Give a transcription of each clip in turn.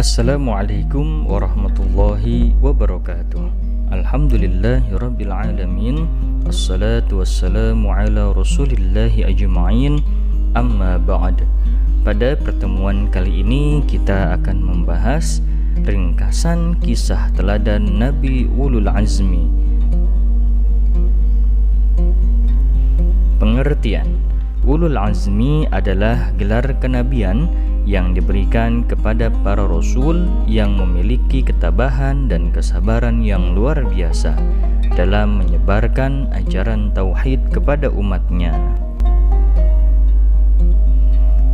Assalamualaikum warahmatullahi wabarakatuh. Alhamdulillahirabbil alamin. Assalatu wassalamu ala rasulillahi ajma'in. Amma ba'd. Pada pertemuan kali ini kita akan membahas ringkasan kisah teladan Nabi Ulul Azmi. Pengertian: Ulul Azmi adalah gelar kenabian yang diberikan kepada para rasul yang memiliki ketabahan dan kesabaran yang luar biasa dalam menyebarkan ajaran tauhid kepada umatnya.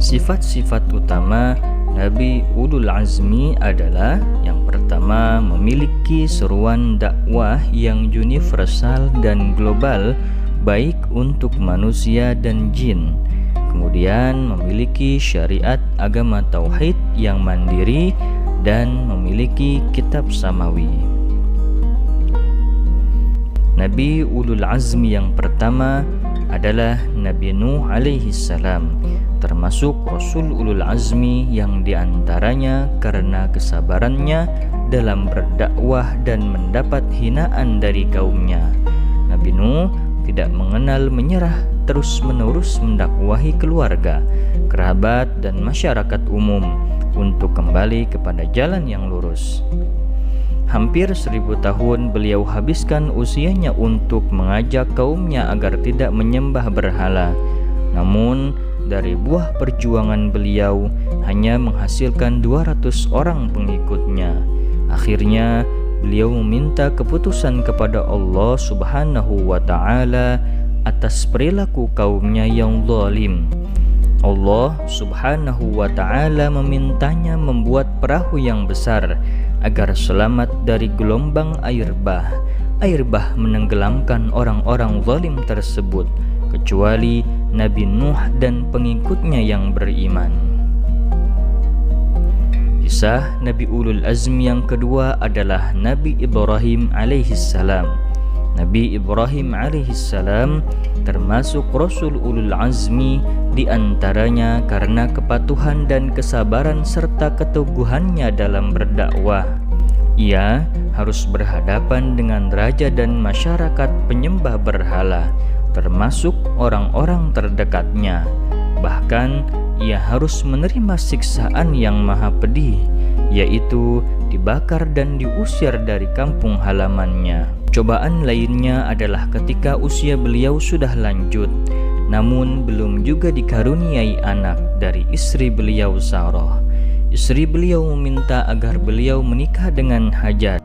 Sifat-sifat utama Nabi Ulul Azmi adalah: yang pertama, memiliki seruan dakwah yang universal dan global, baik untuk manusia dan jin. Kemudian memiliki syariat agama tauhid yang mandiri dan memiliki kitab samawi. Nabi Ulul Azmi yang pertama adalah Nabi Nuh alaihi salam, termasuk Rasul Ulul Azmi yang diantaranya karena kesabarannya dalam berdakwah dan mendapat hinaan dari kaumnya. Nabi Nuh tidak mengenal menyerah, terus-menerus mendakwahi keluarga, kerabat, dan masyarakat umum untuk kembali kepada jalan yang lurus. Hampir 1000 tahun beliau habiskan usianya untuk mengajak kaumnya agar tidak menyembah berhala. Namun, dari buah perjuangan beliau hanya menghasilkan 200 orang pengikutnya. Akhirnya, beliau meminta keputusan kepada Allah Subhanahu wa Ta'ala atas perilaku kaumnya yang zalim. Allah Subhanahu wa Ta'ala memintanya membuat perahu yang besar agar selamat dari gelombang air bah. Air bah menenggelamkan orang-orang zalim tersebut, kecuali Nabi Nuh dan pengikutnya yang beriman. Kisah Nabi Ulul Azmi yang kedua adalah Nabi Ibrahim alaihissalam. Nabi Ibrahim alaihissalam termasuk Rasul Ulul Azmi, diantaranya karena kepatuhan dan kesabaran serta keteguhannya dalam berdakwah. Ia harus berhadapan dengan raja dan masyarakat penyembah berhala, termasuk orang-orang terdekatnya. Bahkan ia harus menerima siksaan yang maha pedih, yaitu dibakar dan diusir dari kampung halamannya. Cobaan lainnya adalah ketika usia beliau sudah lanjut, namun belum juga dikaruniai anak dari istri beliau Sarah. Istri beliau meminta agar beliau menikah dengan Hajar,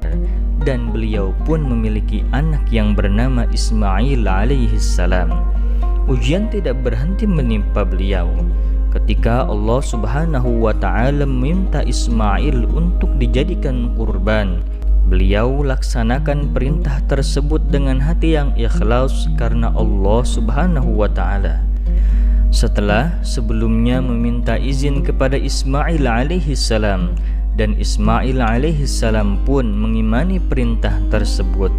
dan beliau pun memiliki anak yang bernama Ismail alaihissalam. Ujian tidak berhenti menimpa beliau. Ketika Allah Subhanahu wa Ta'ala meminta Ismail untuk dijadikan kurban, beliau laksanakan perintah tersebut dengan hati yang ikhlas karena Allah Subhanahu wa Ta'ala. Setelah sebelumnya meminta izin kepada Ismail alaihissalam, dan Ismail alaihissalam pun mengimani perintah tersebut.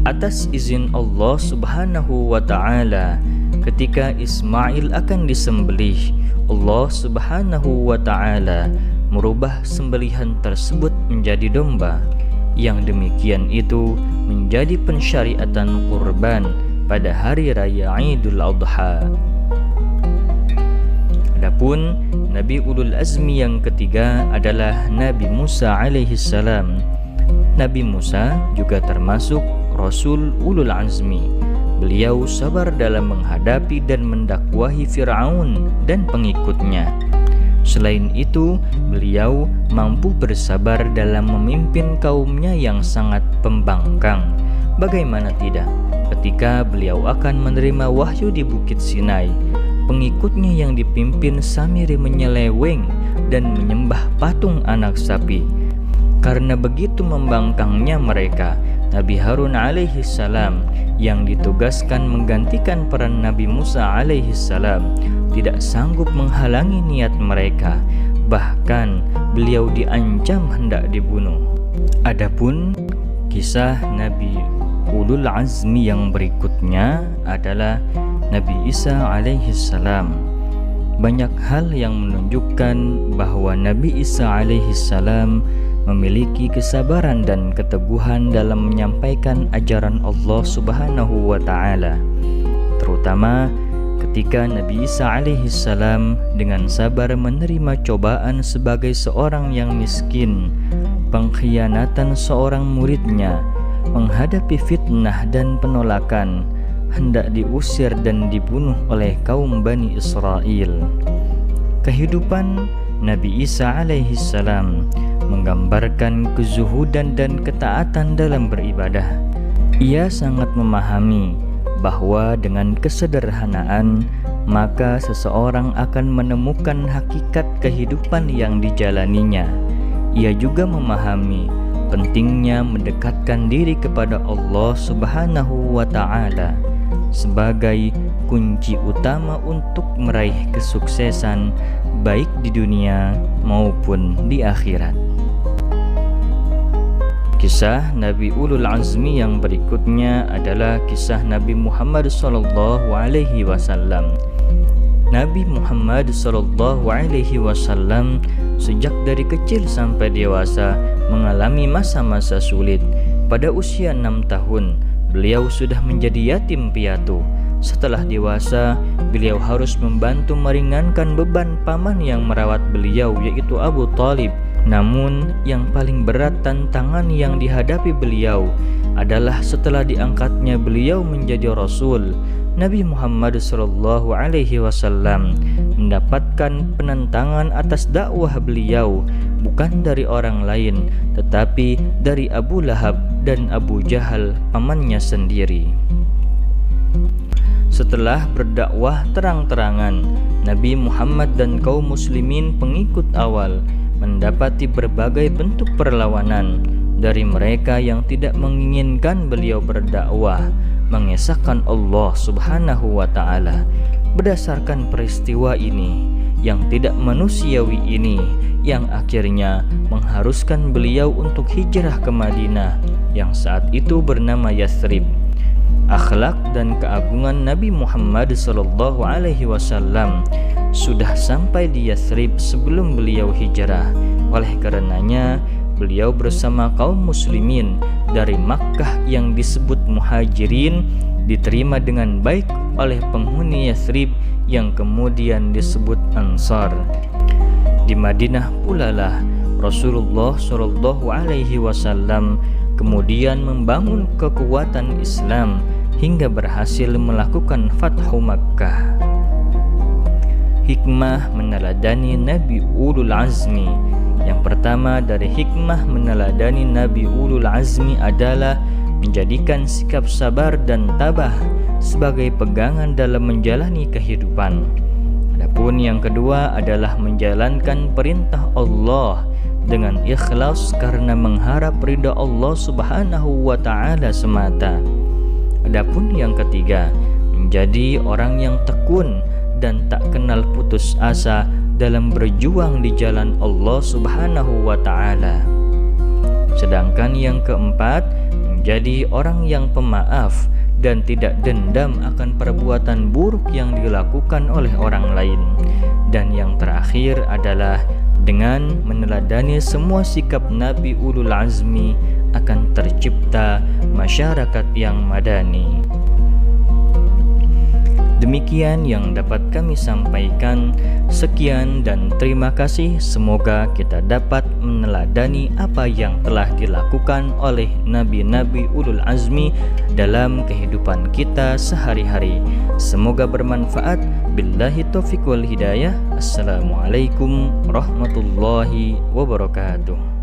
Atas izin Allah Subhanahu wa Ta'ala, ketika Ismail akan disembelih, Allah Subhanahu wa Ta'ala merubah sembelihan tersebut menjadi domba. Yang demikian itu menjadi pensyariatan kurban pada hari raya Idul Adha. Adapun Nabi Ulul Azmi yang ketiga adalah Nabi Musa alaihissalam. Nabi Musa juga termasuk Rasul Ulul Azmi. Beliau sabar dalam menghadapi dan mendakwahi Fir'aun dan pengikutnya. Selain itu, beliau mampu bersabar dalam memimpin kaumnya yang sangat pembangkang. Bagaimana tidak, ketika beliau akan menerima wahyu di Bukit Sinai, pengikutnya yang dipimpin Samiri menyeleweng dan menyembah patung anak sapi. Karena begitu membangkangnya mereka, Nabi Harun alaihissalam yang ditugaskan menggantikan peran Nabi Musa alaihissalam tidak sanggup menghalangi niat mereka. Bahkan beliau diancam hendak dibunuh. Adapun kisah Nabi Ulul Azmi yang berikutnya adalah Nabi Isa alaihissalam. banyak hal yang menunjukkan bahwa Nabi Isa alaihissalam memiliki kesabaran dan keteguhan dalam menyampaikan ajaran Allah Subhanahu wa Ta'ala, terutama ketika Nabi Isa alaihissalam dengan sabar menerima cobaan sebagai seorang yang miskin, pengkhianatan seorang muridnya, menghadapi fitnah dan penolakan, hendak diusir dan dibunuh oleh kaum Bani Israel. Kehidupan Nabi Isa alaihissalam menggambarkan kezuhudan dan ketaatan dalam beribadah. Ia sangat memahami bahwa dengan kesederhanaan maka seseorang akan menemukan hakikat kehidupan yang dijalaninya. Ia juga memahami pentingnya mendekatkan diri kepada Allah Subhanahu wa Ta'ala sebagai kunci utama untuk meraih kesuksesan baik di dunia maupun di akhirat. Kisah Nabi Ulul Azmi yang berikutnya adalah kisah Nabi Muhammad sallallahu alaihi wasallam. Nabi Muhammad sallallahu alaihi wasallam sejak dari kecil sampai dewasa mengalami masa-masa sulit. Pada usia 6 tahun, beliau sudah menjadi yatim piatu. Setelah dewasa, beliau harus membantu meringankan beban paman yang merawat beliau, yaitu Abu Thalib. Namun, yang paling berat tantangan yang dihadapi beliau adalah setelah diangkatnya beliau menjadi Rasul. Nabi Muhammad sallallahu alaihi wasallam mendapatkan penentangan atas dakwah beliau bukan dari orang lain, tetapi dari Abu Lahab dan Abu Jahal, pamannya sendiri. Setelah berdakwah terang-terangan, Nabi Muhammad dan kaum muslimin pengikut awal mendapati berbagai bentuk perlawanan dari mereka yang tidak menginginkan beliau berdakwah, mengesahkan Allah Subhanahu wa Ta'ala. Berdasarkan peristiwa ini yang tidak manusiawi ini, yang akhirnya mengharuskan beliau untuk hijrah ke Madinah yang saat itu bernama Yathrib. Akhlak dan keagungan Nabi Muhammad sallallahu alaihi wasallam sudah sampai di Yathrib sebelum beliau hijrah. Oleh karenanya, beliau bersama kaum muslimin dari Makkah yang disebut Muhajirin diterima dengan baik oleh penghuni Yathrib yang kemudian disebut Ansar. Di Madinah pula lah Rasulullah sallallahu alaihi wasallam kemudian membangun kekuatan Islam hingga berhasil melakukan Fathu Makkah. Hikmah meneladani Nabi Ulul Azmi. Yang pertama dari hikmah meneladani Nabi Ulul Azmi adalah menjadikan sikap sabar dan tabah sebagai pegangan dalam menjalani kehidupan. Adapun yang kedua adalah menjalankan perintah Allah dengan ikhlas karena mengharap ridha Allah Subhanahu wa Ta'ala semata. Adapun yang ketiga, menjadi orang yang tekun dan tak kenal putus asa dalam berjuang di jalan Allah Subhanahu wa Ta'ala. Sedangkan yang keempat, menjadi orang yang pemaaf dan tidak dendam akan perbuatan buruk yang dilakukan oleh orang lain. Dan yang terakhir adalah dengan meneladani semua sikap Nabi Ulul Azmi akan tercipta masyarakat yang madani. Demikian yang dapat kami sampaikan. Sekian dan terima kasih. Semoga kita dapat meneladani apa yang telah dilakukan oleh Nabi-Nabi Ulul Azmi dalam kehidupan kita sehari-hari. Semoga bermanfaat. Billahi taufiq wal hidayah. Assalamualaikum warahmatullahi wabarakatuh.